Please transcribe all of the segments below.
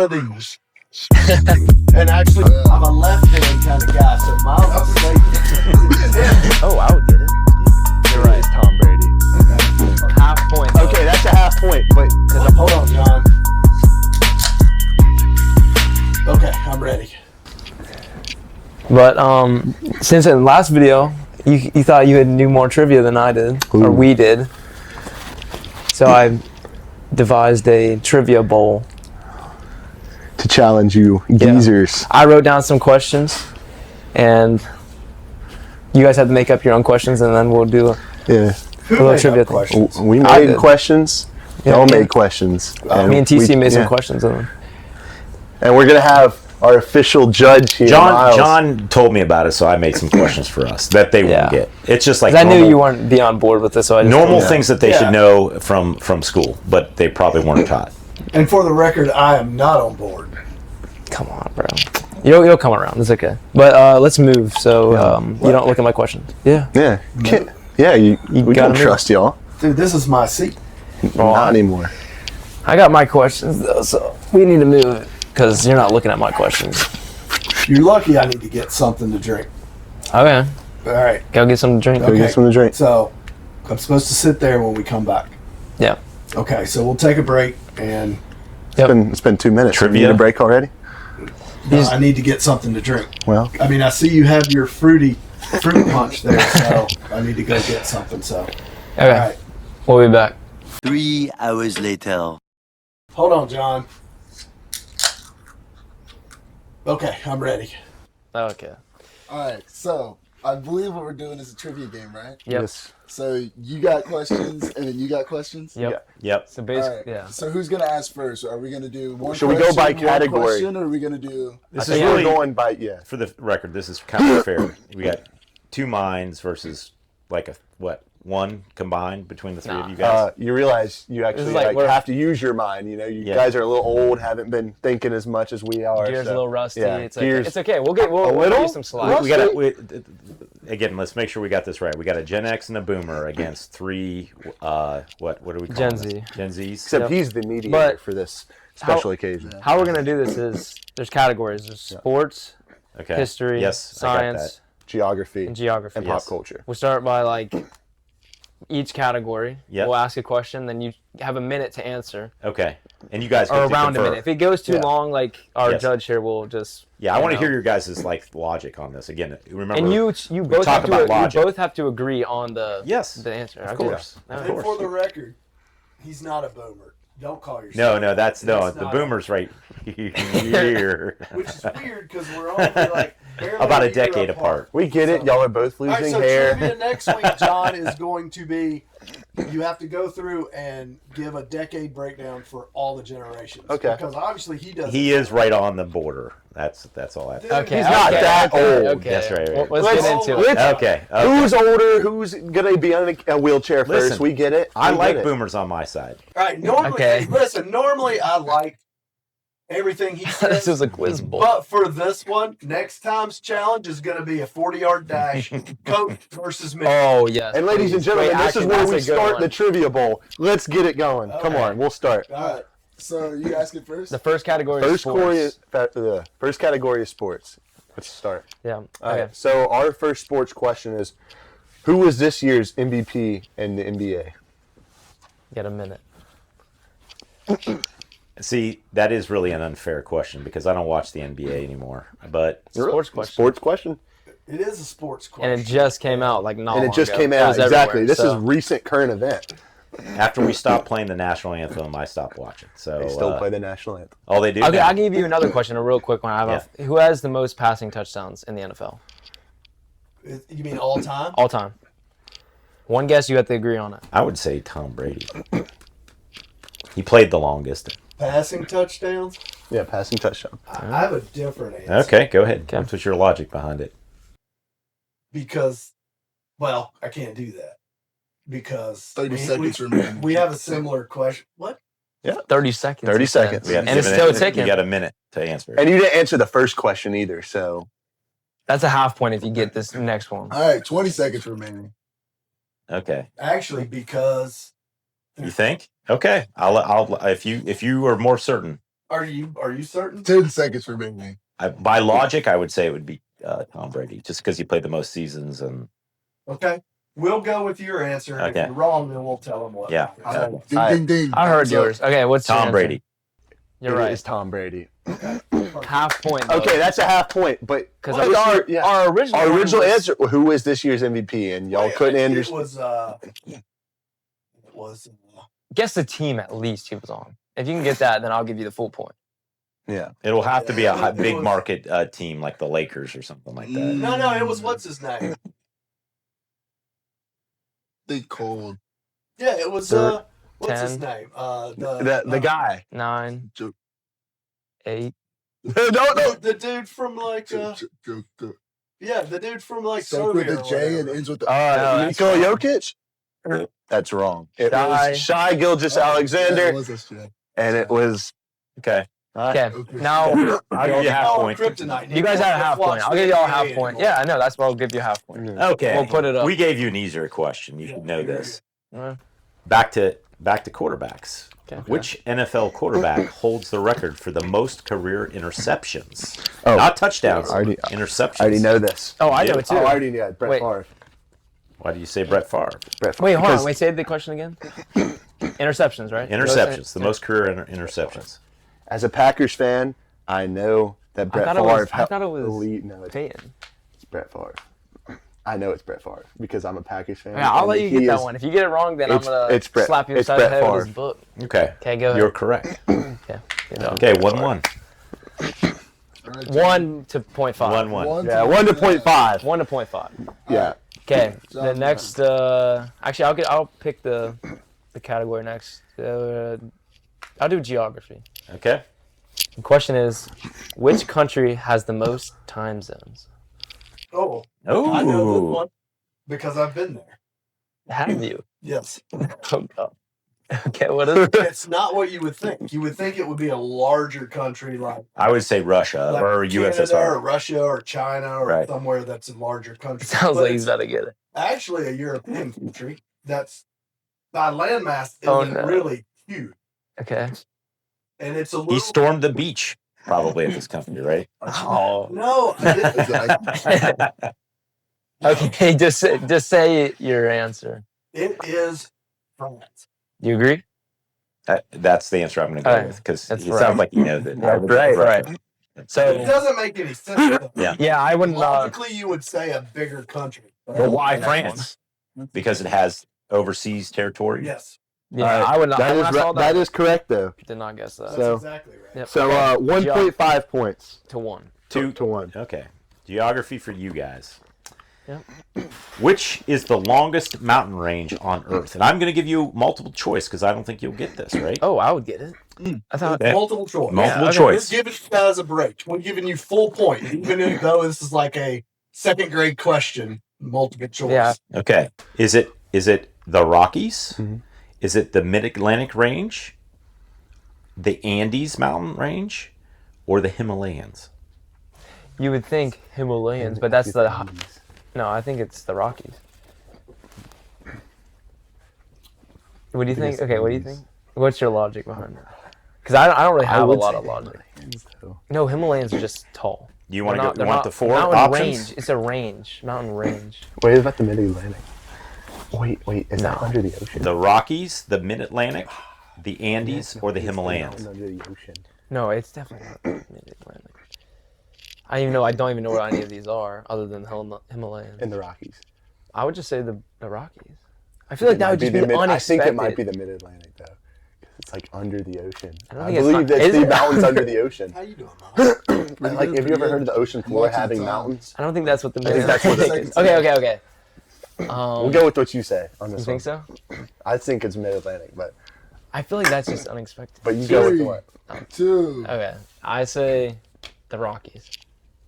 of these. And actually, I'm a left-hand kind of guy, so Miles is safe. Oh, I would get it. You're right, Tom Brady. Half point. Though. Okay, that's a half point, but Hold on, John. Okay, I'm ready. But since in the last video, you thought you had knew more trivia than I did, or we did. So I devised a trivia bowl. to challenge you geezers. I wrote down some questions, and you guys have to make up your own questions, and then we'll do a little trivia thing. We made questions. Y'all made questions. Me and TC made some questions of them. And we're going to have our official judge here, Miles. John told me about it, so I made some questions for us that they won't get. It's just like I knew you weren't be on board with this, so I just normal things that they should know from school, but they probably weren't taught. And for the record, I am not on board. Come on, bro. You'll come around. It's okay. But let's move so you don't look at my questions. Yeah. Yeah. We can trust y'all. Dude, this is my seat. Not anymore. I got my questions, though, so we need to move it because you're not looking at my questions. You're lucky I need to get something to drink. Okay. All right. Go get something to drink. Go get something to drink. So, I'm supposed to sit there when we come back. Yeah. Okay, so we'll take a break and... It's been 2 minutes. Trivia. You need a break already? No, I need to get something to drink. Well, I mean, I see you have your fruit punch there, so I need to go get something, so... Okay. All right. We'll be back. 3 hours later. Hold on, John. Okay, I'm ready. Okay. All right, so I believe what we're doing is a trivia game, right? Yep. yes. So you got questions, and then you got questions. Yep. Yep. So All basically, right. So who's gonna ask first? Are we gonna do one? Should we go by question, category? One question, or are we gonna do? This I is think really, we're going by, for the record, this is kind of fair. We got two minds versus like one combined between the three of you guys. you realize you actually have to use your mind. You know, you guys are a little old, haven't been thinking as much as we are. gears a little rusty. Yeah, It's okay. We'll give you some slack. Again, let's make sure we got this right. We got a Gen X and a Boomer against three. What do we call Gen them? Z. Gen Zs. Except he's the mediator But for this special occasion. How we're gonna do this is there's categories. There's sports, Okay. history, Yes, I got science, Geography and geography. and pop culture. We'll start by each category. Yep. We'll ask a question, then you have a minute to answer. Okay. And you guys Or get to around a confer. minute. If it goes too long, our Yes. judge here will just. Yeah, I want to hear your guys' logic on this. Again, remember. And you both talk about logic. you both have to agree on the answer. Of course. And for the record, he's not a boomer. Don't call yourself. No, that's the not Boomer's right here. Which is weird because we're only barely About a year decade apart. We get it. Y'all are both All right, losing so hair. trivia next week, John, is going to be you have to go through and give a decade breakdown for all the generations. Okay. Because obviously he does. He is right on the border. That's all I have to say. Okay. He's not that old. Okay. That's right. Well, let's get into it. Okay. Who's older? Who's gonna be on a wheelchair first? Listen, We get it. I We like get it. Boomers on my side. All right. Normally, normally I like everything he says. This is a quiz bowl. But for this one, next time's challenge is going to be a 40-yard dash, coach versus me. Oh yes. And ladies and gentlemen, this is where we that's a good start one. the trivia bowl. Let's get it going. Come on, we'll start. All right. So you asking first? The first category is sports. First category is sports. Let's start. Yeah. All Okay. right. So our first sports question is, who was this year's MVP in the NBA? Get a minute. See, that is really an unfair question because I don't watch the NBA anymore. But Sports question. Sports question. It is a sports question. And it just came out not long And it just ago. came It out was exactly. everywhere, This so. is recent current event. after we stopped playing the national anthem, I stopped watching. So They still play the national anthem. Oh, they do. Okay, now? I'll give you another question, a real quick one. Who has the most passing touchdowns in the NFL? You mean all time? All time. One guess, you have to agree on it. I would say Tom Brady. He played the longest. Passing touchdowns? Yeah, passing touchdown. I have a different answer. Okay, go ahead. What's your logic behind it? Because, well, I can't do that. Because 30 seconds remaining. We have a similar question. What? Yeah. 30 seconds. 30 seconds. We have And it's given still it- ticking. You got a minute to answer. And you didn't answer the first question either, so. That's a half point if you get this next one. All right, 20 seconds remaining. Okay. Actually, because You think? Okay. I'll if you are more certain. Are you certain? 10 seconds remaining. By logic, I would say it would be Tom Brady, just because he played the most seasons. And Okay. We'll go with your answer. And Okay. If you're wrong, then we'll tell them what. Yeah. Ding, ding, ding. I heard Thumbs up. yours. Okay, what's your Tom answer? Brady. You're It right. is Tom Brady. Half point. Though. Okay, that's a half point. But Because what our original answer, who is this year's MVP? And y'all couldn't understand. It was. Guess the team at least he was on. If you can get that, then I'll give you the full point. Yeah. It'll have to be a It big was- market team like the Lakers or something like that. No, it was what's his name? Think cold. Yeah, it was. Third- What's his 10. name? The guy. 9, Joke. 8. No. The dude from like. Joke. Yeah, the dude from like Starts with Serbia a or J and whatever. ends with the. that's Nikola wrong. Jokic? That's wrong. It Shai. was Shai Gilgeous Yeah, Alexander, it was a J. and it was. Okay. Okay, Okay. now I'll give you a half Oh, point. kryptonite. you guys had a half Watch point. I'll the give you all a NBA half point. anymore. Yeah, I know. That's why I'll give you a half point. Okay. We'll put it up. We gave you an easier question. You should know this. Uh, Back to quarterbacks. Okay. Which NFL quarterback holds the record for the most career interceptions? Oh. Not touchdowns. I already- interceptions. I already know this. Oh, I know it too. I already knew it. Brett Wait. Favre. Why do you say Brett Favre? Brett Favre. Wait, hold on. Because- Wait, say the question again. Interceptions, right? Interceptions. The most career interceptions. As a Packers fan, I know that Brett thought it Favre. was- I thought it was elite. No, it's Peyton. Brett Favre. I know it's Brett Favre because I'm a Packers fan. Yeah, I'll and let you he get that is- one. If you get it wrong, then I'm It's- gonna it's Brett- slap you it's upside the Brett head with Favre. this book. Okay. Okay, go ahead. You're correct. Okay. Good job. Okay, 1-1. 1 to 0.5. 1-1. Yeah, 1 to 0.5. 1 to 0.5. Yeah. Okay. The John, next. Actually, I'll pick the category next. I'll do geography. Okay. The question is, which country has the most time zones? Oh, Oh. I know this one because I've been there. Have you? Yes. Oh God. Okay, what is it? It's not what you would think. You would think it would be a larger country like, I would say Russia like or Canada USSR. or Russia or China or Right. somewhere that's a larger country. Sounds But like he's it's about to get it. actually a European country that's by landmass isn't Oh, no. really huge. Okay. And it's a little. He stormed the beach probably at this company, right? Oh. No, I didn't. Okay, just say your answer. It is France. You agree? That's the answer I'm going to go Alright, with because it that's sounds right. like you know that. That's right. It So doesn't make any sense. Though. Yeah. yeah, I wouldn't. Logically, you would say a bigger country. Well, why France? Because it has overseas territory. Yes, Yeah, All right, I would not. That when is I saw right- that is correct though. did not guess that. that's So- exactly right. Yep. So Okay. 1.5 points to 1. 2 to 1. Okay. Geography for you guys. Yep. Which is the longest mountain range on Earth? And I'm going to give you multiple choice because I don't think you'll get this, right? Oh, I would get it. I thought. Yeah. Multiple choice. Multiple okay. We're choice. giving you guys a break. We're giving you full point, even though this is like a second grade question, multiple choice. Yeah. Okay. Is it the Rockies? Mhm. Is it the Mid-Atlantic Range? The Andes mountain range? Or the Himalayas? You would think Himalayas, but that's the. No, I think it's the Rockies. What do you think? Okay, what do you think? What's your logic behind it? Because I don't really have a lot of logic. No, Himalayas are just tall. Do you want They're to not- go? they're You want not- the four mountain options? range. It's a range. Mountain range. Wait, about the Mid-Atlantic. Wait, is that No. under the ocean? The Rockies, the Mid-Atlantic, the Andes, or the Himalayas? Under the ocean. No, it's definitely not Mid-Atlantic. I don't even know what any of these are, other than Himalayas. In the Rockies. I would just say the Rockies. I feel like that would just be I think it might unexpected. be the Mid-Atlantic though. 'Cause it's like under the ocean. I don't I think it's believe not- that is the it? mountains under the ocean. How you doing, Mom? Like, have you ever heard of the ocean floor Multiple having times. mountains? I don't think that's what the I think that's what it Mid-Atlantic is. is. Okay. We'll go with what you say on You this think one. so? I think it's Mid-Atlantic, but I feel like that's just unexpected. you go with Three. what? 2. Okay, I say the Rockies.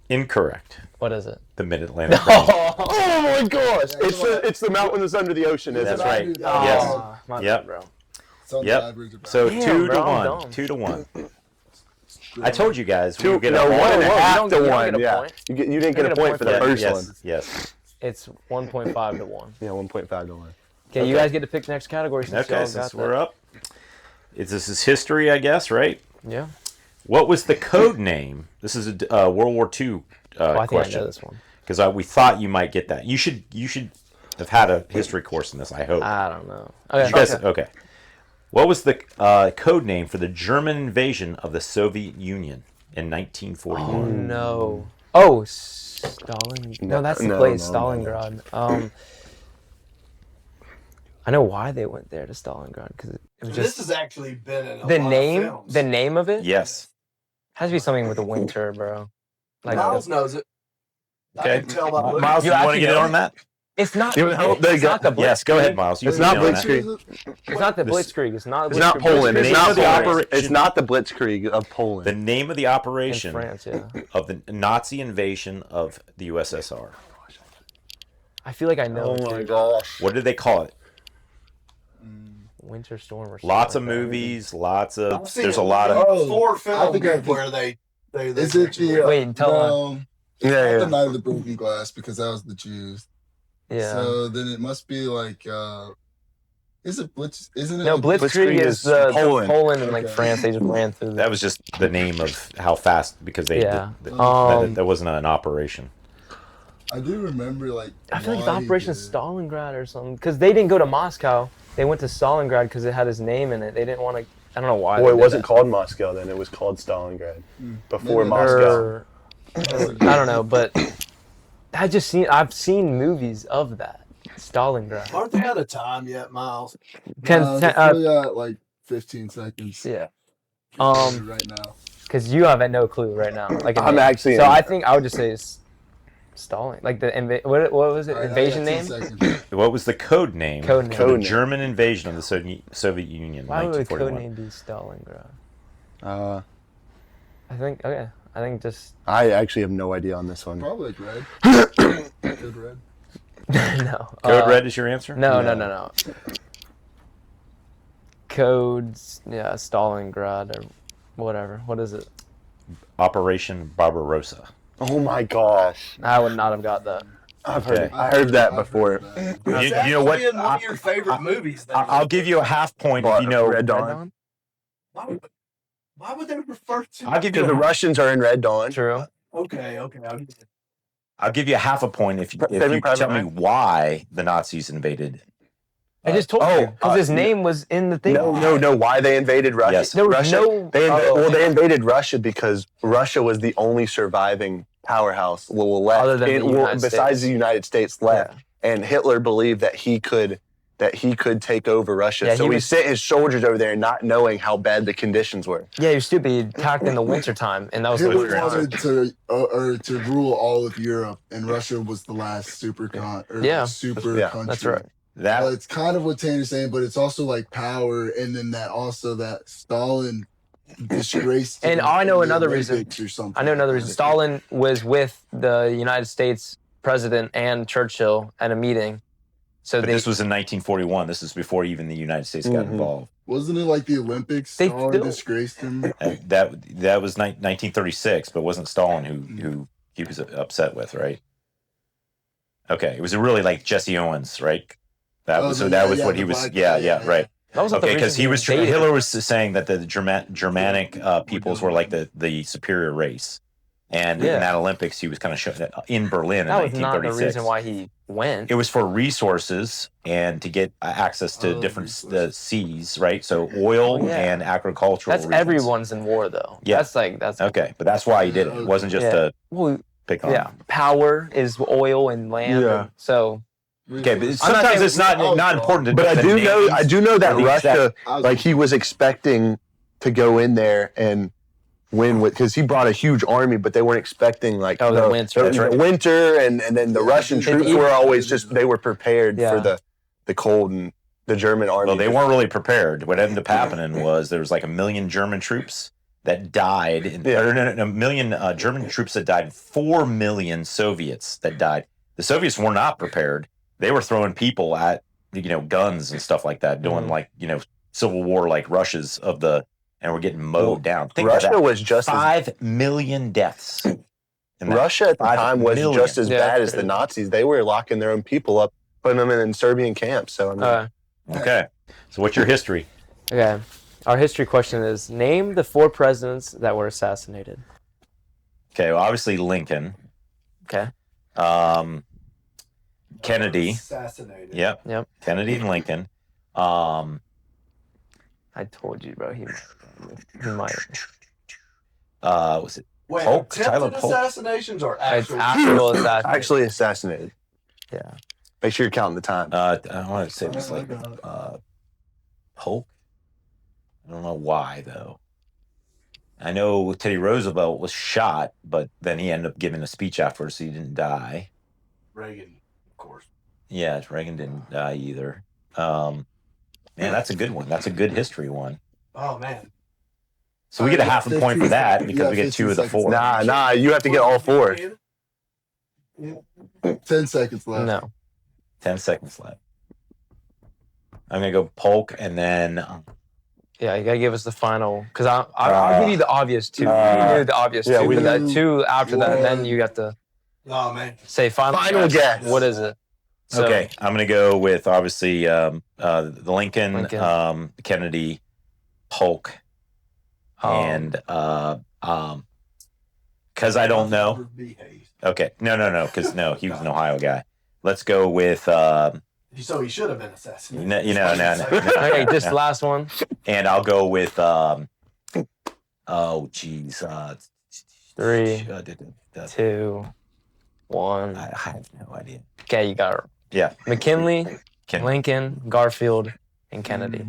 Incorrect. What is it? The Mid-Atlantic Range. Oh my gosh! It's the mountain that's under the ocean, isn't That's it? right. Oh. Yes. My Yep. bad, bro. Some Yep. drivers are So Damn, 2 bro, to I'm 1. dumb. 2 to 1. I told you guys. We Two, were gonna no, hold one it. and a whoa, you half don't to get- you don't one. get a Yeah, point. you didn't get a point for the Yeah, first yes, one. Yes. It's 1.5 to 1. Yeah, 1.5 to 1. Okay, you guys get to pick the next category since Okay, y'all since got we're that. up. This is history, I guess, right? Yeah. What was the code name? This is a World War II I think question. I know this one. Because we thought you might get that. You should have had a history course in this, I hope. I don't know. Okay. What was the code name for the German invasion of the Soviet Union in 1941? Oh, no. Oh, Stalin. No, that's the place, no. Stalingrad. I know why they went there to Stalingrad because it was just This has actually been in a the lot name. of films. The name of it Yes. has to be something with the winter, bro. Like Miles knows it. Okay. I can tell by looking. Miles, You you want to actually get in know on that? it's not. There you It's go. not the Blitz. Yes, go ahead, Miles. You It's can not get in on that. Blitzkrieg. It's not the Blitzkrieg. It's not. It's not Blitzkrieg. Poland. It's Name not of the Poland. operation- It's not the Blitzkrieg of Poland. The name of the In operation France, yeah. of the Nazi invasion of the USSR. I feel like I know. Oh it, my dude. gosh. What did they call it? Winter Storm or something. Lots of like that. movies, lots of. I've seen There's at a lot of. least 4 I think films where they Is it the Wait, tell no, Yeah, not yeah. the Night of the Broken Glass because that was the Jews. Yeah. So then it must be like is it Blitz? Isn't it? No, like, Blitzkrieg Blitzkrieg is is the Poland. Poland and like Okay. France. They just ran through. That was just the name of how fast because they. Yeah. That wasn't an operation. I do remember like. I feel like it's why he Operation did it. Stalingrad or something. Because they didn't go to Moscow. They went to Stalingrad because it had his name in it. They didn't want to. I don't know why. Well, they it did wasn't that. called Moscow then. It was called Stalingrad before Maybe- Moscow. Or- I don't know, but I've seen movies of that Stalingrad. Aren't they out of time yet, Miles? They still got like 15 seconds. Yeah. Right now. Because you have no clue right now. Like I'm actually So in- I think I would just say it's Stalin. Like the what was it? All right, Invasion I name? got 10 seconds. What was the code name? Code name. For the Code name. German invasion of the Soviet Union in Why would the code 1941. name be Stalingrad? I I think just actually have no idea on this one. Probably like red. Good red. no. Code Red is your answer? No. Codes, yeah, Stalingrad or whatever. What is it? Operation Barbarossa. Oh my gosh. I would not have got that. I've Okay. heard. I heard that I've before. heard that. It's You know what? actually in one of your favorite movies. Then. I'll give you a half point if you know. Red Dawn. Why would they refer to? I'll give you Because the Russians are in Red Dawn. True. Okay. I'll give you a half a point if you Saving Private tell me Ryan? why the Nazis invaded. I just told you because his name was in the thing. No. Why they invaded Russia? Yes. There was Russia. no- They invaded Russia because Russia was the only surviving powerhouse left, Other than the United besides States. the United States left. And Hitler believed that he could take over Russia. Yeah, So he he was- sent his soldiers over there, not knowing how bad the conditions were. Yeah, you're stupid. He attacked in the wintertime, and that was Hitler the wanted to rule all of Europe, and Russia was the last super country. Yeah, That's right. That It's kind of what Tanner's saying, but it's also like power, and then that Stalin disgraced. And him I know in the another reason. Olympics or something. I know another reason. like that. Stalin was with the United States president and Churchill at a meeting. So but they this was in 1941. This is before even the United States got involved. Wasn't it like the Olympics? They Stalin still- disgraced him. That was 1936, but it wasn't Stalin who he was upset with, right? Okay, it was really like Jesse Owens, right? That was what he the was. black Yeah, guy, yeah, right. that was not the Okay, because reason he was invaded. Hitler was saying that the Germanic peoples were like the superior race, and in Yeah. that Olympics he was kind of showing that in Berlin That in was not the 1936. reason why he went. It was for resources and to get access to different seas, right? So oil Oh, yeah. and agricultural. That's reasons. everyone's in war, though. Yeah. That's Okay, but that's why he did it. It wasn't just Yeah. to well, pick on. yeah. Power is oil and land. Yeah. and so Okay, but not sometimes saying- it's not important to. But I the do know names that of the Russia, exact- like he was expecting to go in there and win with, because he brought a huge army, but they weren't expecting like the winter. the winter, and then the Russian troops were always they were prepared Yeah. for the cold, and the German army. Well, they weren't really prepared. What ended up happening was there was like 1 million German troops that died. Or no, 1 million German troops that died. 4 million Soviets that died. The Soviets were not prepared. They were throwing people at guns and stuff like that, doing like Civil War like rushes and we're getting mowed down. Think Russia about that. was just 5 million deaths. in that. Russia at the 5 time was million. just as Yeah, bad that's as the crazy. Nazis. They were locking their own people up, putting them in Serbian camps. So I mean, Okay. So what's your history? okay. Our history question is: name the 4 presidents that were assassinated. Okay, well, obviously Lincoln. Okay. Kennedy. Assassinated. Yep. Kennedy and Lincoln. I told you, bro. He might. Was it Wait, Polk? attempted Tyler Polk? assassinations or It's actual? actual assassination. Actually assassinated. Yeah. Make sure you're counting the time. I want to say it was like Polk. I don't know why though. I know Teddy Roosevelt was shot, but then he ended up giving a speech afterwards, so he didn't die. Reagan, of course. Yeah, Reagan didn't die either. Man, that's a good one. That's a good history one. Oh man. So we get a half a point for that because we get 2 of the 4. Nah, you have to get all 4. 10 seconds left. No. 10 seconds left. I'm gonna go Polk and then. Yeah, you gotta give us the final, because I'll give you the obvious 2. You knew the obvious 2, we but that knew 2 after that, one. then you got to Oh man. say final guess. What is it? So, Okay, I'm gonna go with obviously the Lincoln. Lincoln. Kennedy, Polk, and because I don't know. Okay, no, because no, he was an Ohio guy. Let's go with So he should have been assassinated. no. Okay, this last one. And I'll go with oh geez, 3, I 2, 1. have no idea. Okay, you got it. Yeah, McKinley, Lincoln, Garfield, and Kennedy.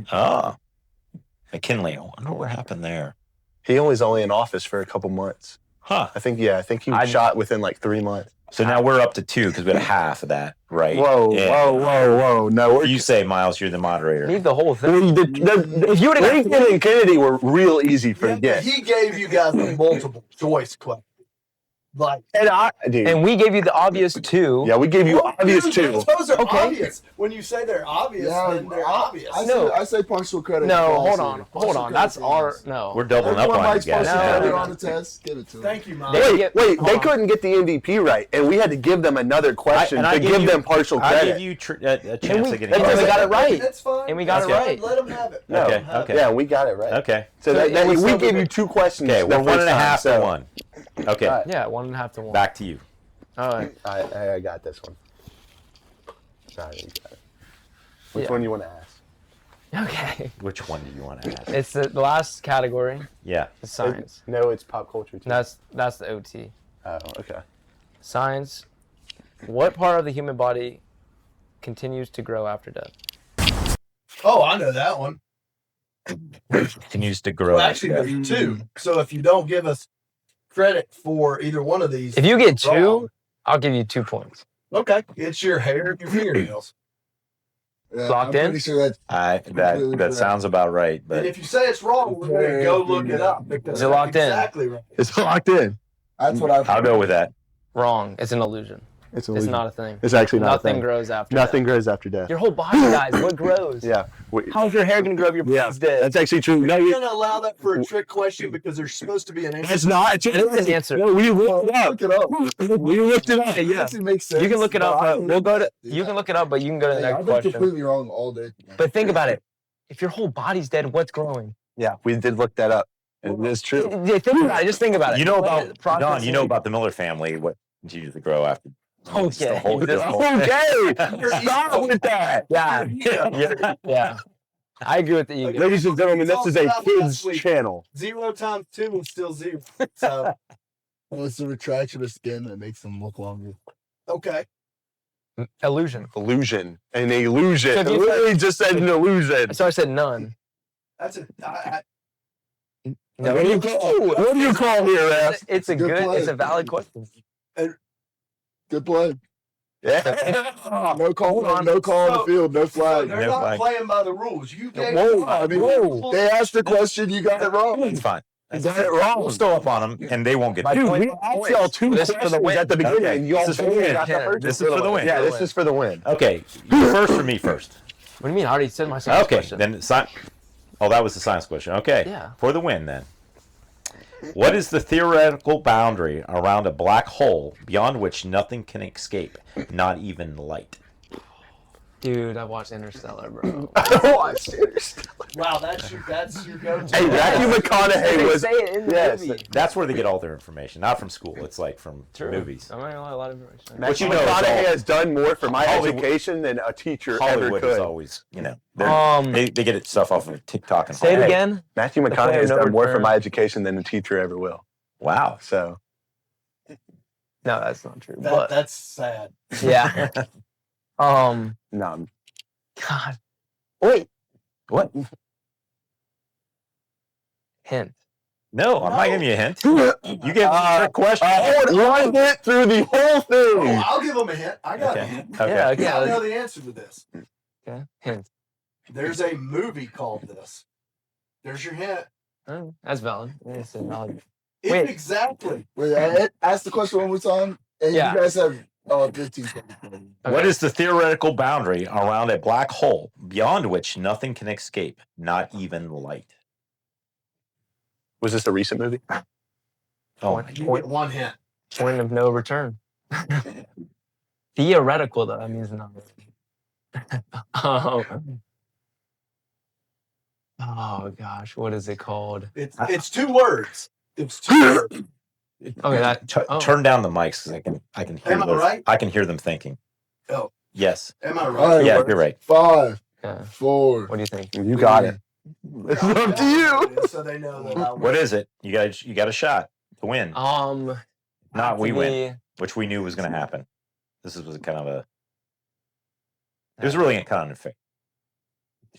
McKinley. I wonder what happened there. He was only in office for a couple months. Huh. I think he was shot within like 3 months. So now we're up to 2 because we had half of that, right? Whoa. No, You say, Miles, you're the moderator. Need the whole thing. if you would have Lincoln and Kennedy were real easy for Yeah, the but guess. he gave you guys a multiple choice question. Like, Dude. And we gave you the obvious 2. Yeah, we gave you obvious dude, 2. Those are Okay. obvious. When you say they're obvious, then they're obvious. I say partial credit. No, false hold here. on. Partial credit That's for our yes. no. We're doubling up Everyone on you likes guys. partial No. credit on the test. Give it to him. Thank you, Mom. They- Wait, hold they on. couldn't get the MVP right, and we had to give them another question I to gave give you- them partial I credit. give you a chance of getting and we it. got it right. That's fine. And we got it right. Let them have it. No. Let 'em have Okay. it. Yeah, we got it right. Okay. So, So it would we still gave be- you 2 questions. Okay, the we're first 1.5 time, to 1. Okay, All right. Yeah, 1.5 to 1. back to you. All right. I got this one. Sorry, you got it. Which Yeah. one do you want to ask? Okay. Which one do you want to ask? It's the last category. Yeah. It's science. No, it's pop culture too. That's the OT. Oh, okay. Science. What part of the human body continues to grow after death? Oh, I know that one. Continues to grow. Well, actually, there's 2. So if you don't give us credit for either one of these, If you get wrong. 2, I'll give you 2 points. Okay, it's your hair and your fingernails. Yeah, Locked I'm in? pretty sure that's That sounds about right, And but if you say it's wrong, we're going to go look it up. Because Is it locked in? Exactly right. It's locked in. what I've I'll go with that. Wrong. It's an illusion. It's It's not a thing. It's actually not a Nothing thing. grows after Nothing death. grows after death. Your whole body dies. What grows? Yeah. How's your hair going to grow if your body's dead? That's actually true. No, You're going to allow that for a trick question because there's supposed to be an answer. it's not. It's It's an answer. No, we looked it up. Look it up. We looked it up. It actually makes sense. You can look it up. but I But don't we'll go to. do You that. can look it up, but you can go to the Hey, next I've been question. completely wrong all day. But think about it. If your whole body's dead, what's growing? Yeah, we did look that up. It is true. Yeah, think about it. Just think about it. You know Let it about process Don. You know it. about the Miller family. What continues to grow after? Okay. The whole- this whole- Okay, stop with that. Yeah. Yeah. Yeah. I agree with you. Ladies and gentlemen, this is a kids channel. 0 times 2 is still 0. So, Well, it's the retraction of skin that makes them look longer. okay. Illusion. Illusion. An illusion. So It if you literally just said an illusion. So I said none. That's a. No. What do you call? What do you call here, Raf? It's a Good good. play. It's a valid question. Good play. Yeah. No call. No call on the field. No So flag. they're No not flag. playing by the rules. You gave Whoa, I mean, Whoa. They asked the question. You got it wrong. It's fine. You got it wrong. We're still up on them, and they won't get. My Dude, point- we asked y'all 2 This is for the questions win. at the beginning, Okay. and y'all This is for the both win. got the Yeah, first This one. is for the win. Yeah, this is for the win. Okay, you first or me first? What do you mean? I already said my science Okay, question. then oh, that was the science question. Okay, Yeah. for the win then. What is the theoretical boundary around a black hole beyond which nothing can escape, not even light? Dude, I watched Interstellar, bro. I watched Interstellar. Wow, that's your go-to. Hey, Matthew McConaughey They was. say it in the Yes. movie. That's where they get all their information, not from school. It's like from True. movies. I'm not gonna lie, a lot of information. Matthew you know is McConaughey all- has done more for my Hollywood- education than a teacher Hollywood ever is could. always, Um, they get it stuff off of TikTok and Say it Hey. again. Matthew The McConaughey Point has of No done more for Return. my education than a teacher ever will. Wow. So No, that's not true. That's sad. Yeah. no, God. Wait. What? Hint. No, I'm not giving you a hint. You gave us a trick question. one hit through the whole thing. Oh, I'll give them a hint. I got a Okay. hint. Okay. Yeah. Okay. I know the answer to this. Okay. Hint. There's a movie called this. There's your hint. Oh, that's valid. That's valid. It- Wait. Exactly. Wait, ask the question one more time. And Yeah. you guys have 15 seconds. What Okay. is the theoretical boundary around a black hole beyond which nothing can escape, not even light? Was this a recent movie? Oh, You get one hint. Point of no return. Theoretical, though. That means not. Oh. Oh gosh, what is it called? It's 2 words. It's 2 words. Okay, that. Turn down the mics because I can hear Am I those- right? I can hear them thinking. Oh. Yes. Am I All right? right, Yeah, you're right. 5, Yeah. 4. What do you think? You got it. It's up to you. So they know that I What is it? You got a shot to win. Not Not we win, which we knew was going to happen. This was kind of a. It was really kind of unfair.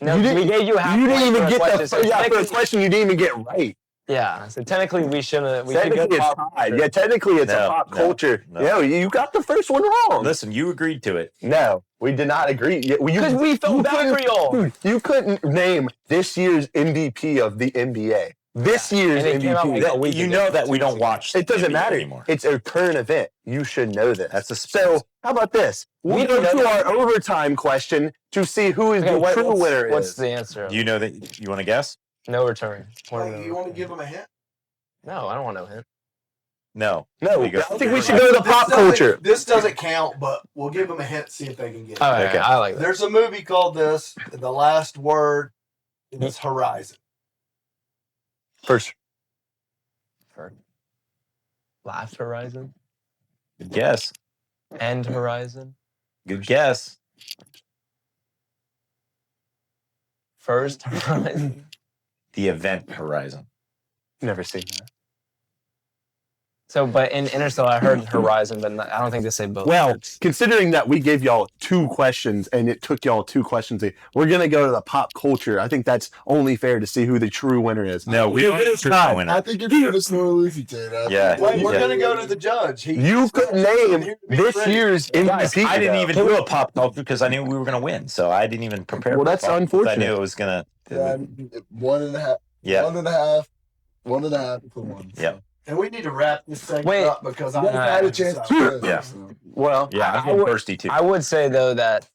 No, You didn't- we gave you half. You didn't point even for a get question, the so for a technically- question. You didn't even get right. Yeah, so technically we shouldn't. We should go Technically, it's pop. tied. Yeah, technically, it's No, a pop no, culture. no. No, you got the first one wrong. Listen, you agreed to it. No, we did not agree. Because we felt bad for y'all. Dude, you couldn't name this year's MVP of the NBA. This year's And it came out MVP. like a week You ago. know that we don't watch. It doesn't NBA matter anymore. It's a current event. You should know this. That's a So, how about this? We We go know to that- our overtime question to see who is Okay, the what- true what's, winner what's is. the answer? Do you know that? You want to guess? No return. Point of no You want to return. give them a hint? No, I don't want no hint. No. No, You go- I think we should go to the pop doesn't- culture. This doesn't count, but we'll give them a hint, see if they can get it. All right, Okay. I like that. There's a movie called this. The last word is Horizon. First. Last Horizon, Good guess. End Horizon, Good guess. First Horizon. The Event Horizon. Never seen that. So, but in Interstellar, I heard Horizon, but I don't think they say both. Well, words. considering that we gave y'all 2 questions and it took y'all 2 questions, we're going to go to the pop culture. I think that's only fair to see who the true winner is. No, we don't. not. Winner. I think you're trying to snore Lucy, Tate. Yeah. Wait, we're Yeah. going to go to the judge. You could name this year's Guys, MVP. I didn't though. even do a pop culture because I knew we were going to win, so I didn't even prepare. Well, for that's pop culture. I unfortunate. knew it was going Yeah, to. 1.5. Yeah. 1.5. 1.5 for 1. Yeah. And we need to wrap this segment Wait. up because I You haven't had a chance to. Yeah. Well, Yeah, I'm I getting would- thirsty too. I would say though that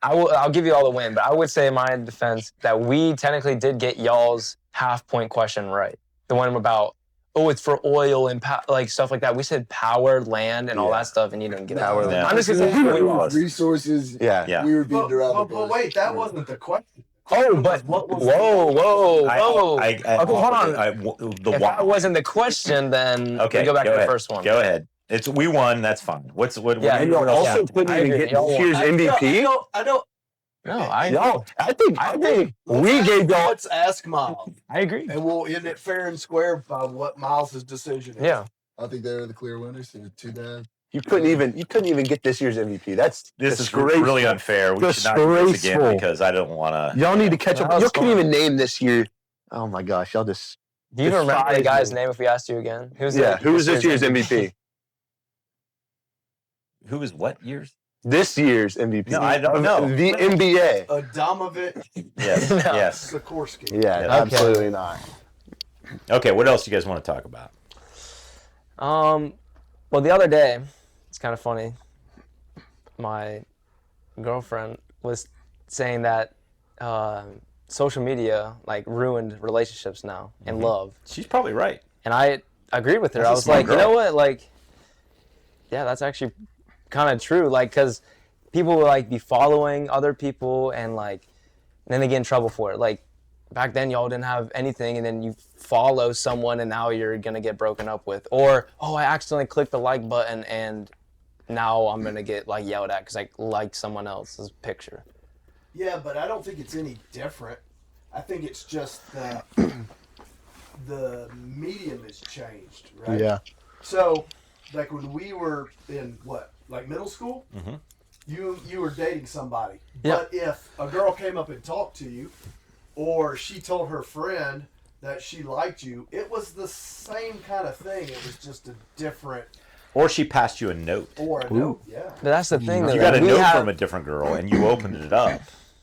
I'll give you all the win, but I would say in my defense that we technically did get y'all's half-point question right. The one about it's for oil and like stuff like that. We said power, land, and all Yeah. that stuff, and you didn't get it. Power, land. I'm just gonna say we lost. Resources. yeah. Yeah. We were being But wait, that wasn't the question. Oh, but What was whoa. Okay, hold on. The If why. that wasn't the question, then Okay, we go back to ahead. the first one. Go ahead. We won. That's fine. What? Yeah, And y'all Yeah. also couldn't I even agree. get Y'all this won. year's MVP. I don't. No, Y'all, I think we gave y'all. Let's ask Miles, I agree. and we'll end it fair and square by what Miles' decision is. Yeah. I think they were the clear winners. So too bad. You couldn't even get this year's MVP. That's This is disgraceful. really unfair. We should not do this again Disgraceful. because I don't want to. Y'all need to catch No, up. that's Y'all couldn't fine. even name this year. Oh my gosh, y'all just. Do you even remember the Despise guy's me. name if we asked you again? Who's Who was this year's MVP? Who is what years? This year's MVP. No, I don't know. The NBA. Adamovich Yes. No. Yes. Sikorsky. Yeah, Yeah. absolutely not. Okay. What else do you guys want to talk about? Well, the other day, it's kind of funny. My girlfriend was saying that social media like ruined relationships now and love, She's probably right. and I agreed with her. That's I a was smart like, you girl. know what, like, yeah, that's actually kind of true. Like, cause people will like be following other people and like then they get in trouble for it. Like back then y'all didn't have anything and then you follow someone and now you're gonna get broken up with. Or I accidentally clicked the like button and now I'm gonna get like yelled at because I liked someone else's picture. Yeah, but I don't think it's any different. I think it's just that the medium has changed, right? Yeah. So, like when we were in like middle school, Mm-hmm. you were dating somebody. Yeah. But if a girl came up and talked to you, or she told her friend that she liked you, it was the same kind of thing. It was just a different. Or she passed you a note. Or a note, yeah. But that's the thing though. You got a we note have, from a different girl and you opened it up.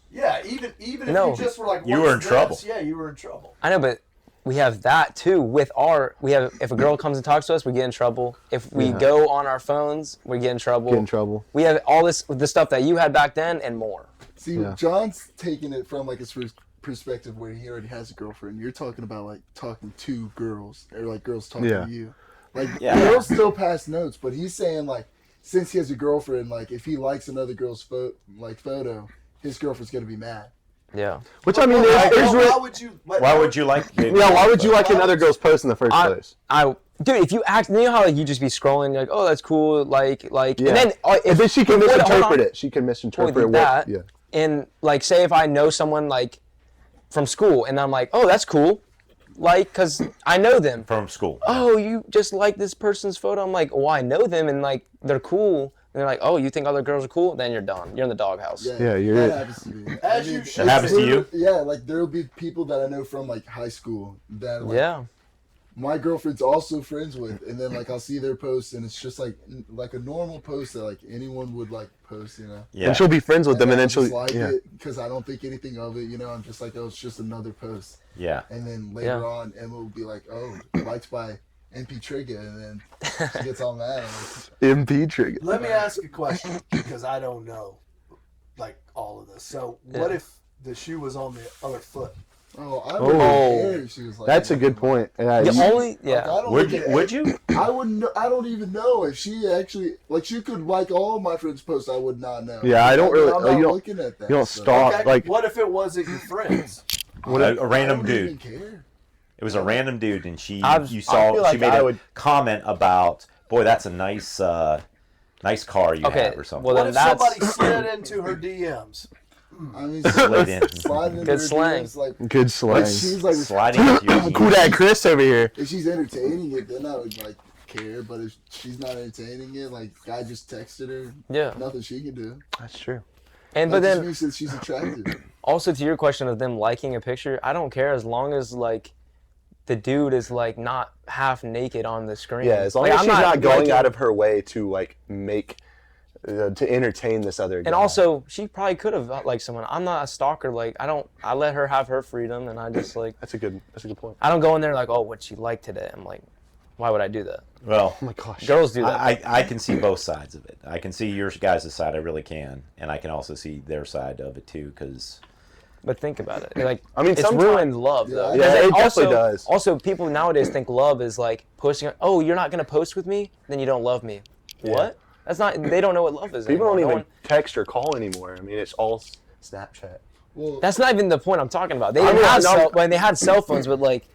Yeah, even if No. you just were like, You "What's were in this?" trouble. Yeah, you were in trouble. I know, but we have that too with if a girl comes and talks to us, we get in trouble. If we go on our phones, we get in trouble. Get in trouble. We have all this, the stuff that you had back then and more. See, John's taking it from like his perspective where he already has a girlfriend. You're talking about like talking to girls or like girls talking to you. Like girls still pass notes, but he's saying like since he has a girlfriend, like if he likes another girl's photo, his girlfriend's gonna be mad. Yeah. Which I mean, Why would you? Why would you like? yeah. Why would you like another girl's post in the first place? Dude, if you act, you know how like, you just be scrolling, you're like, oh, that's cool, like, Yeah. and then And then she can hold on. misinterpret it. She can misinterpret that. Yeah. And like, say if I know someone like from school, and I'm like, oh, that's cool, like, cause I know them. From school. Oh, you just like this person's photo. I'm like, well, I know them, and like they're cool. And they're like, oh, you think other girls are cool? Then you're done. You're in the doghouse. Yeah, you're that it. happens to me. As you should. It happens to you? Yeah, like there'll be people that I know from like high school that like, Yeah. my girlfriend's also friends with, and then like I'll see their posts and it's just like a normal post that like anyone would like post, you know. Yeah. And she'll be friends with them, and then I'll she'll just like it because I don't think anything of it, you know. I'm just like, oh, it's just another post. Yeah. And then later on, Emma will be like, oh, liked by MP Trigger, and then she gets all mad. MP trigger. Let me ask a question because I don't know, like all of this. So, what if the shoe was on the other foot? Oh, I wouldn't care if she was like. That's a good point. Yeah, The you- only, Like, I don't Would look you? at- Would you? I wouldn't. I don't even know if she actually like. She could like all my friends' posts. I would not know. Yeah, I don't really- I'm oh, not you don't- looking at that. you don't so. stalk. Okay, like- what if it wasn't your friends? A random I don't dude. even care. It was a random dude, and you I saw feel like she made I a would- comment about, boy, that's a nice car you Okay, have or something. well, What then if that's- somebody slid into her DMs? I mean, Slid in. sliding into Good her slang. DMs, like, Good slang. like she's like, Sliding into your Cool dad Chris over here. if she's entertaining it, then I would like care. But if she's not entertaining it, like I just texted her, yeah. nothing she can do. That's true. And but That just then means that she's attractive. also to your question of them liking a picture, I don't care as long as like the dude is like not half naked on the screen. Yeah, as long Like, as I'm she's not going liking- out of her way to like make to entertain this other guy. And also, she probably could have liked someone. I'm not a stalker. Like I let her have her freedom, and I just like that's a good point. I don't go in there like, oh, what'd she like today? I'm like, why would I do that? Well, Oh my gosh. Girls do that. I can see both sides of it. I can see your guys' side, I really can, and I can also see their side of it too, because But think about it. Like, I mean, it's sometimes- ruined love, though. Yeah, Because it definitely does. Also, people nowadays think love is like posting. Oh, you're not gonna post with me, then you don't love me. What? That's not. They don't know what love is. People anymore. don't No even text or call anymore. I mean, it's all Snapchat. Well, That's not even the point I'm talking about. They I didn't mean, have no. when they had cell phones, but like,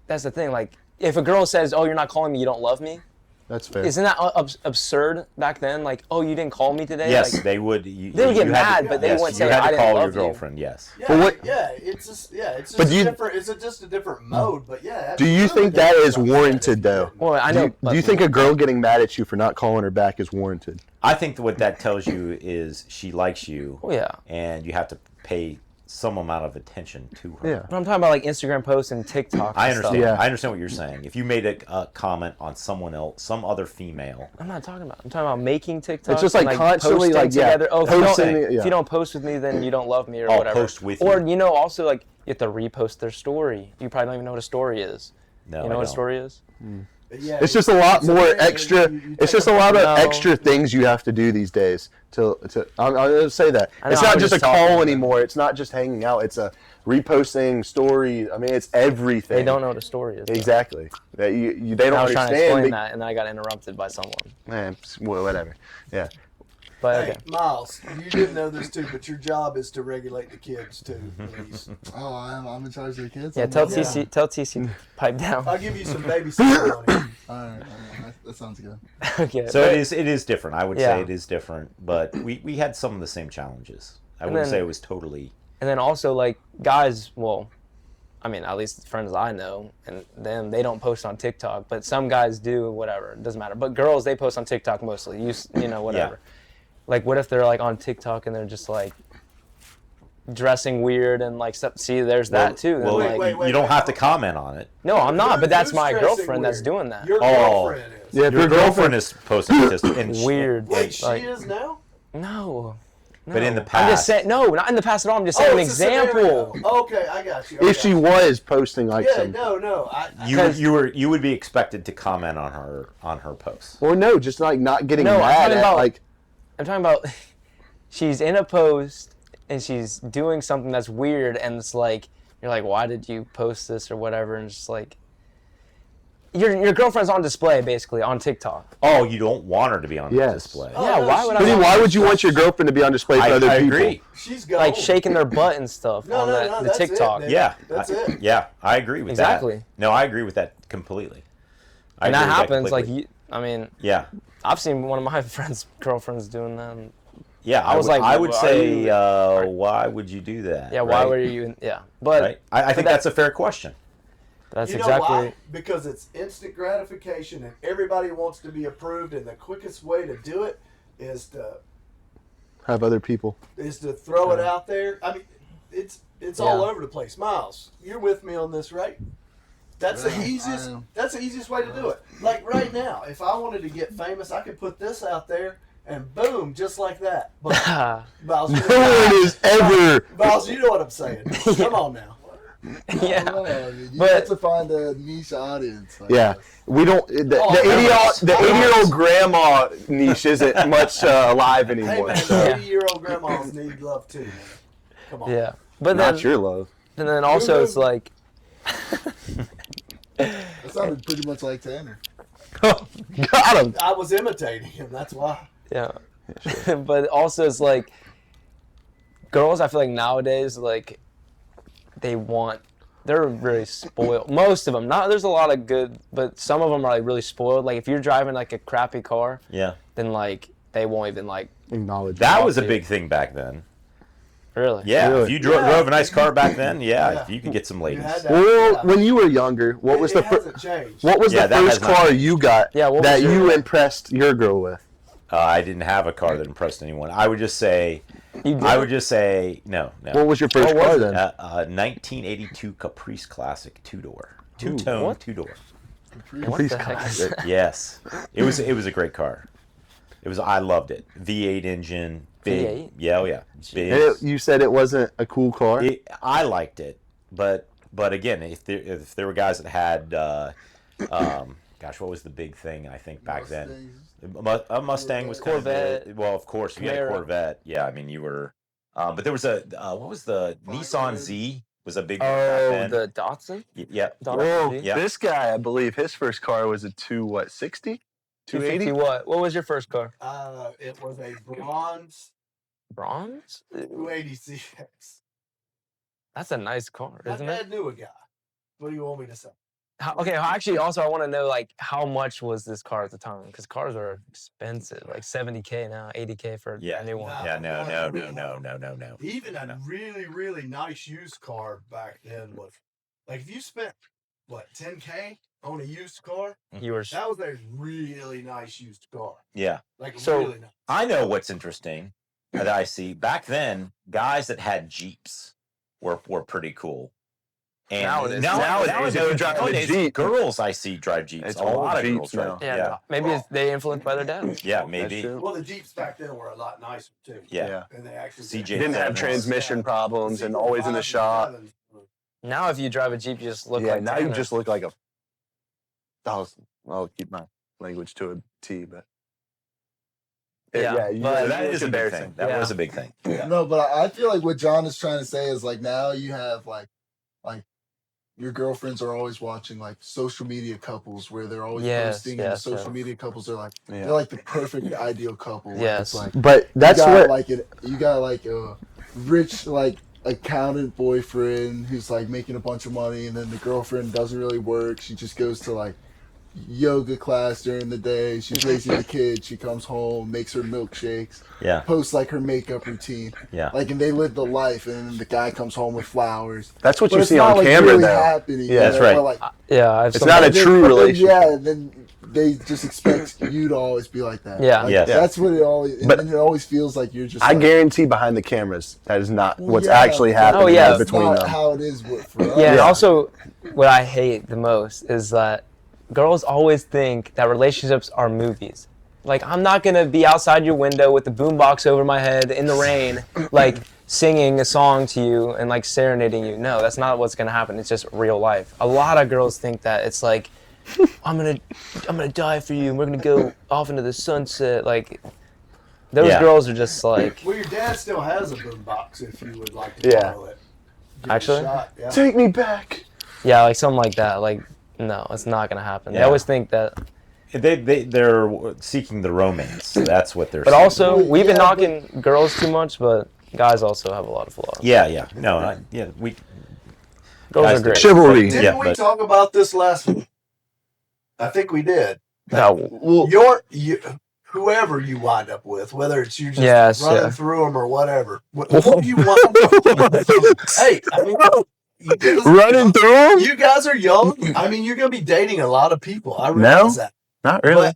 that's the thing. Like, if a girl says, "Oh, you're not calling me, you don't love me," That's fair. isn't that absurd back then? Like, "Oh, you didn't call me today." yes, Like, they would. they would get you had mad, to, but they yes, wouldn't you say, had "I to didn't call love your you." girlfriend. Yes. Yeah, But what- it's just But a you- different. It's just a different mode. But yeah. Do you think that is warranted though? Well, I know. Do you think a girl getting mad at you for not calling her back is warranted? I think what that tells you is she likes you. Oh yeah. And you have to pay some amount of attention to her. Yeah. But I'm talking about like Instagram posts and TikTok. I and understand. Stuff. Yeah. I understand what you're saying. If you made a comment on someone else, some other female, I'm not talking about. I'm talking about making TikToks. It's just like and, constantly, posting like, yeah, together. Oh, posting, if yeah. you don't post with me, then you don't love me or I'll whatever. post with or you. also like you have to repost their story. You probably don't even know what a story is. no, You know I what a don't. story is? Yeah, It's just a lot more thing, extra. you It's take just a lot of No. extra things you have to do these days. I'm gonna say that I know, it's I not was just a just talking call about- anymore. It's not just hanging out. It's a reposting stories. I mean, it's everything. They don't know what a story is. though. Exactly. That they don't I was trying to understand. explain that, and then I got interrupted by someone. Man, whatever. Yeah. But Hey, okay. Miles, you didn't know this too, but your job is to regulate the kids too, please. Oh, I'm in charge of the kids. Yeah, I'm tell not- TC pipe down. I'll give you some babysitting money. All right, that sounds good. Okay. So but- it is different. I would Yeah. say it is different, but we had some of the same challenges. I And wouldn't then- say it was totally. And then also like guys, well, I mean, at least friends I know, and them they don't post on TikTok, but some guys do. Whatever, it doesn't matter. But girls, they post on TikTok mostly. You know, whatever. Like, what if they're like on TikTok and they're just like dressing weird and like stuff? See, there's that too. Then, Well, like, you don't have to comment on it. no, I'm not. But that's Who's my dressing girlfriend that's weird? doing that. Your Oh. girlfriend is. Yeah, if Your your girlfriend is posting this, and Weird. Wait, she like, is now? No. But in the I'm just past- saying, no, not in the past at all. I'm just saying an it's a scenario. example. Okay, I got you. If she was posting like Yeah, some, no. You would be expected to comment on her posts. or no, just like not getting No, I'm mad talking at about- like. I'm talking about she's in a post and she's doing something that's weird, and it's like you're like, why did you post this or whatever? And it's just like your girlfriend's on display basically on TikTok. Oh, you don't want her to be on Yes. display. Oh, Yeah, no, why would But I? then why would you want your girlfriend to be on display for I other people? agree. She's gone. Like shaking their butt and stuff No, on no, that, no, the that's it, TikTok. man. Yeah, That's it. Yeah, I agree with Exactly. that. No, I agree with that completely. I And agree that with happens. Like completely. I mean, Yeah, I've seen one of my friends' girlfriends doing that. And, yeah. I was would, like, I would why say, are why would you do that? yeah, why right? were you? Yeah, but Right. I think that's a fair question. that's You know exactly. why? Because it's instant gratification and everybody wants to be approved, and the quickest way to do it is to Have other people. throw it out there. I mean, it's all Yeah. over the place. Miles, you're with me on this, right? That's the Yeah, easiest. I am. That's the easiest way to do it. Like right now, if I wanted to get famous, I could put this out there, and boom, just like that. But Miles, No one is ever. Miles, you know what I'm saying. Come on now. yeah. You But- have to find a niche audience. I Yeah, guess. we don't. The Oh, 80-year-old grandma niche isn't much alive Hey anymore. man, So. 80-year-old grandmas need love too, man. Come on. Yeah, but then Not your love. and then also it's like That sounded pretty much like Tanner. Got him. I was imitating him. That's why. yeah, but also it's like girls. I feel like nowadays like they're really spoiled. Most of them. Not there's a lot of good, but some of them are like really spoiled. Like if you're driving like a crappy car, Yeah, then like they won't even like Acknowledge that was a big thing back then. really. Yeah, Really? if you drove a nice car back then, Yeah. you could get some You ladies. had that. Well, Yeah. when you were younger, what was it the hasn't changed. what was Yeah, the that first has not car changed. you got Yeah, what was that your- you impressed your girl with? I didn't have a car that impressed anyone. I would just say, You did? no. What was your first What was car it? then? 1982 Caprice Classic 2-door, what? two-tone, two-door. What Please the heck is classic. that? Yes, it was a great car. I loved it. V8 engine, big. V8? Yeah, oh yeah, big. And you said it wasn't a cool car. I liked it, but again, if there were guys that had, gosh, what was the big thing? I think back then, a Mustang was kind of Corvette. the- well, of course, you had a Camaro. Corvette. Yeah, I mean, you were. But there was a what was the Nissan Z? Was a big one back Oh, then. the Datsun. Yeah. Whoa, Yeah. this guy, I believe his first car was a 260? 250 what? What was your first car? It was a bronze Bronze? 280 CX. That's a nice car, My isn't it? dad knew a guy. What do you want me to say? Okay, actually, also I want to know like how much was this car at the time? Because cars are expensive, like 70K now, 80K for Yeah. a new one. Yeah. No. Even a really, really nice used car back then was like if you spent what 10K on a used car, You were that was a really nice used car. Yeah. Like So- really nice. I know what's interesting that I see. Back then, guys that had Jeeps were pretty cool. And Nowadays- nowadays, if you drive a nowadays, Jeep- girls I see drive Jeeps. It's a all lot of Jeeps girls drive. now. yeah, Yeah. maybe they influenced by their dads. Yeah, That's maybe. true. Well, the Jeeps back then were a lot nicer too. Yeah. And they actually CJ Didn't have Yeah. transmission problems and always in the shop. Now, if you drive a Jeep, you just look Yeah, like now you Tanner. just look like a. I'll keep my language to a T, but. Yeah, you but That look is a big embarrassing. thing. That Yeah. was a big thing. No, but I feel like what John is trying to say is like now you have like your girlfriends are always watching like social media couples where they're always posting, and the social media couples are like they're like the perfect ideal couple. Yes. It's like, but that's what you got like a rich like accountant boyfriend who's like making a bunch of money, and then the girlfriend doesn't really work. She just goes to like yoga class during the day. She's raising the kids. She comes home, makes her milkshakes. Yeah. Posts like her makeup routine. Yeah. Like, and they live the life, and then the guy comes home with flowers. That's what But you it's see not on like camera, really though. happening. Yeah, that's right. But, like, Yeah, It's not a true relationship. Yeah, and then they just expect you to always be like that. Yeah. Like, Yes. that's what it always. But- and it always feels like you're just. I like, guarantee behind the cameras that is not what's yeah, actually happening Oh, yeah. between not them. how it is for us. Yeah, and Yeah. also, what I hate the most is that girls always think that relationships are movies. Like, I'm not gonna be outside your window with the boombox over my head in the rain, like singing a song to you and like serenading you. No, that's not what's gonna happen. It's just real life. A lot of girls think that it's like, I'm gonna die for you, and we're gonna go off into the sunset. Like, those Yeah. girls are just like, Well, your dad still has a boombox if you would like to Yeah. borrow it. Give it a Actually? shot, yeah. Take me back. yeah, like something like that. Like, no, it's not gonna happen. They Yeah. always think that. They're seeking the romance. That's what they're. But seeking. also, Well, we've been yeah, knocking girls too much, but guys also have a lot of flaws. yeah. No, we. Girls guys are great. do. Chivalry. Didn't Yeah, we but- talk about this last week? I think we did. No. Well, Whoever you wind up with, whether it's you just Yes, running yeah. through them or whatever, what you wind up with. Hey, I mean, you guys, Running through them? you guys are young. I mean, you're going to be dating a lot of people. I realize that. Not really.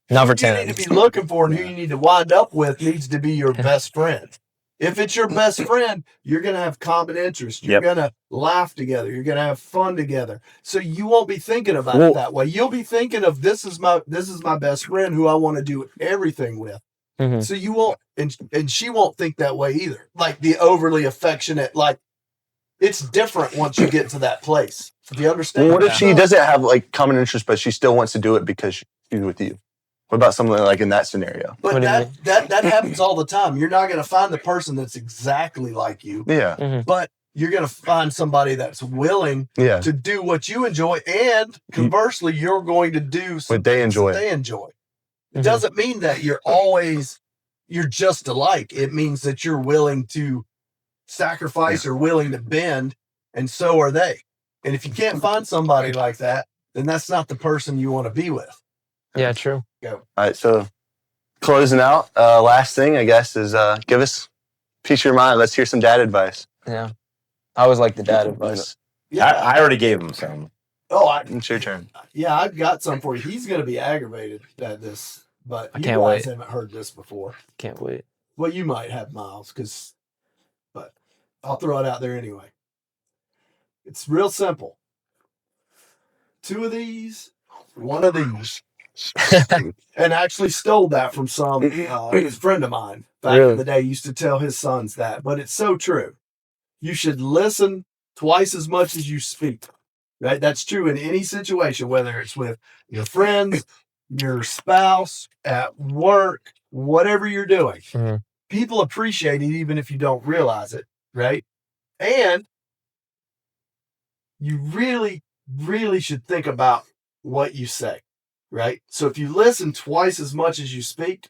But Not for who you 10. need to be looking for and who you need to wind up with needs to be your best friend. If it's your best friend, you're going to have common interests. You're Yep. going to laugh together. You're going to have fun together. So you won't be thinking about Well- it that way. You'll be thinking of this is my best friend who I want to do everything with. Mhm. So you won't, and she won't think that way either. Like the overly affectionate, like it's different once you get to that place. Do you understand? Well, what if that? she doesn't have like common interest, but she still wants to do it because she's with you? What about something like in that scenario? But What do you that happens all the time. You're not going to find the person that's exactly like you, Yeah. but you're going to find somebody that's willing Yeah. to do what you enjoy, and conversely, you're going to do some What they things that enjoy. They enjoy. It Mhm. doesn't mean that you're just alike. It means that you're willing to sacrifice or willing to bend, and so are they. And if you can't find somebody like that, then that's not the person you want to be with. Yeah, true. All right. So closing out, last thing I guess is give us a piece of your mind. Let's hear some dad advice. Yeah. I always like the dad advice. Yeah. I already gave him some. It's your turn. Yeah, I've got some for you. He's going to be aggravated at this, but I you can't guys wait. haven't heard this before. Can't wait. Well, you might have, Miles, but I'll throw it out there anyway. It's real simple. 2 of these, 1 of these. And actually stole that from some friend of mine back Really? in the day. Used to tell his sons that, but it's so true. You should listen twice as much as you speak. Right? That's true in any situation, whether it's with your friends, your spouse, at work, whatever you're doing. Mhm. People appreciate it even if you don't realize it, right? And you really, really should think about what you say, right? So if you listen twice as much as you speak,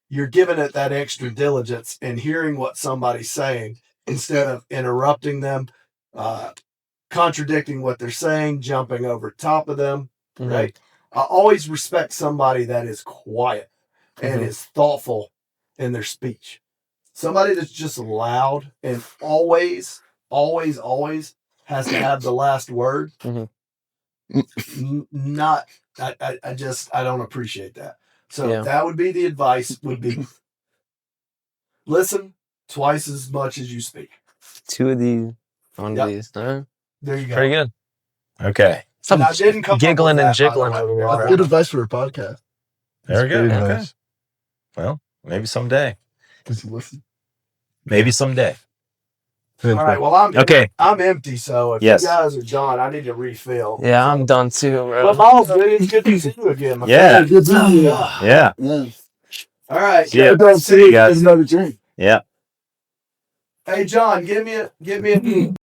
you're giving it that extra diligence and hearing what somebody's saying instead of interrupting them, contradicting what they're saying, jumping over top of them, Mhm. right? I always respect somebody that is quiet and Mhm. is thoughtful in their speech. Somebody that's just loud and always has to have the last word. Mhm. I don't appreciate that. So Yeah. that would be the advice would be listen twice as much as you speak. 2 of these. 1 Yep. of these. Huh? There you go. Pretty good. Okay. And I didn't come up giggling with and that, by the jiggling way. over here, I'll bro. put good advice for a podcast. There we go. Good Okay. advice. Well, maybe someday. Does he listen? Maybe someday. All right. Well, I'm empty. So if Yes. you guys are done, I need to refill. Yeah, I'm done too, Well, bro. Miles, it's good to see you again. My Yeah. friend. Good to see you. Yeah. Yeah. All right. Yeah. Don't See you guys. Another drink. Yeah. Hey, John, give me a